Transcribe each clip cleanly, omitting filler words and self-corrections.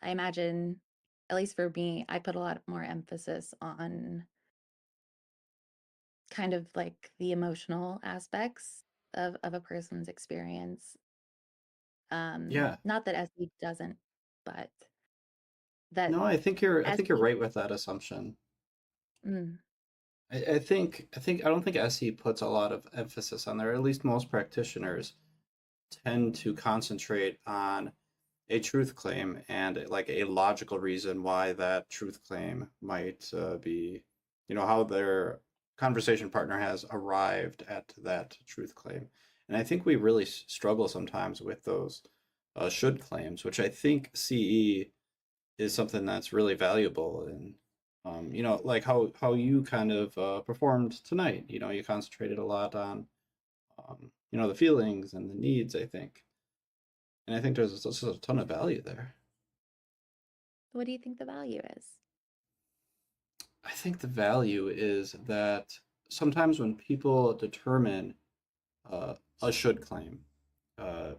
I imagine, at least for me, I put a lot more emphasis on kind of like the emotional aspects of a person's experience. Yeah. Not that SE doesn't, but that No, I think you're SE, right with that assumption. mm, I don't think SE puts a lot of emphasis on there. At least most practitioners tend to concentrate on a truth claim and like a logical reason why that truth claim might be, how their conversation partner has arrived at that truth claim. And I think we really struggle sometimes with those should claims, which I think CE is something that's really valuable. And like how you kind of performed tonight. You concentrated a lot on the feelings and the needs, I think. And I think there's just a ton of value there. what do you think the value is? I think the value is that sometimes when people determine a should claim, uh,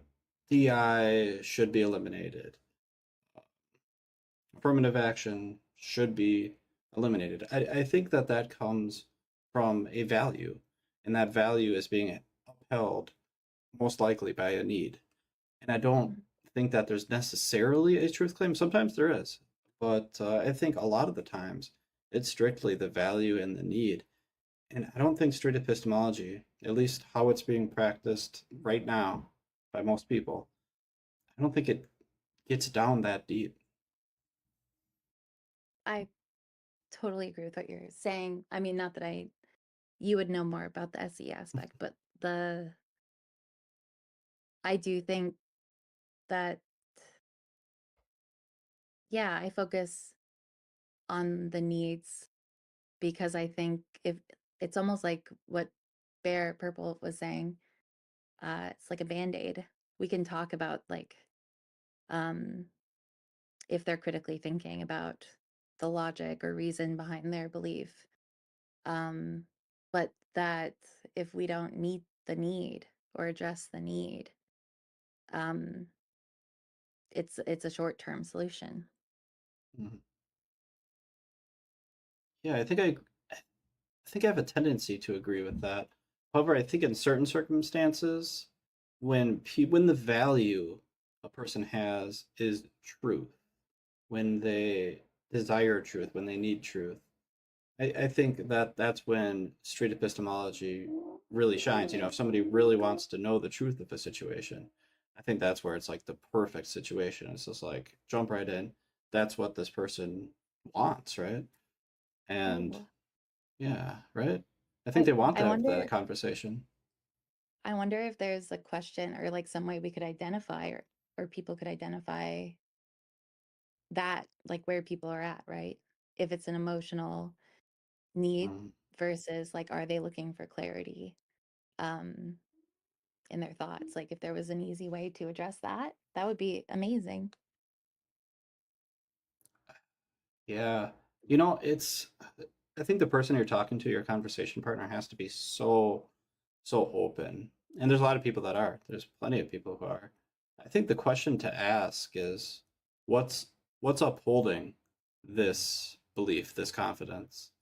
DI should be eliminated, affirmative action should be eliminated. I think that that comes from a value, and that value is being upheld most likely by a need. And I don't Mm. think that there's necessarily a truth claim. Sometimes there is, but I think a lot of the times it's strictly the value and the need. And I don't think straight epistemology, at least how it's being practiced right now by most people, I don't think it gets down that deep. I totally agree with what you're saying. I mean, not that you would know more about the SE aspect, but I do think that, yeah, I focus on the needs because I think if it's almost like what Bear Purple was saying, it's like a band-aid. We can talk about like um if they're critically thinking about the logic or reason behind their belief. Um, but that if we don't meet the need or address the need, um, it's a short-term solution. Mhm. Yeah, I think I have a tendency to agree with that. However, I think in certain circumstances, when the value a person has is truth, when they desire truth, when they need truth, I think that that's when straight epistemology really shines. If somebody really wants to know the truth of a situation, I think that's where it's like the perfect situation. It's just like jump right in. That's what this person wants, right? And Ooh. yeah, right? I think I they want I to have wonder that conversation. I wonder if there's a question or like some way we could identify or people could identify that like where people are at, right? If it's an emotional need Um, versus like are they looking for clarity um in their thoughts? Like if there was an easy way to address that, that would be amazing. yeah, I think the person you're talking to, your conversation partner, has to be so open. And there's a lot of people that are. There's plenty of people who are. I think the question to ask is what's what's upholding this belief, this confidence?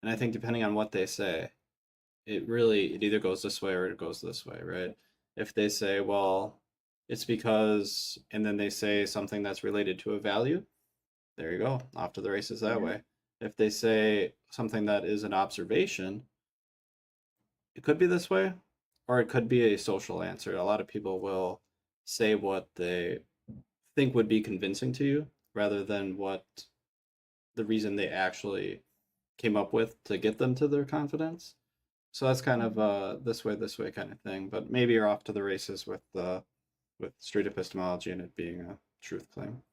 And I think depending on what they say, it either goes this way or it goes this way, right? If they say, well, it's because, and then they say something that's related to a value, there you go, off to the races that Mhm. way. If they say something that is an observation, it could be this way, or it could be a social answer. A lot of people will say what they think would be convincing to you rather than what the reason they actually came up with to get them to their confidence. So that's kind of Mhm. this way kind of thing. But maybe you're off to the races with street epistemology and it being a truth claim.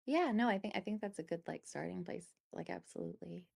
Yeah, no, I think that's a good like starting place. Like absolutely.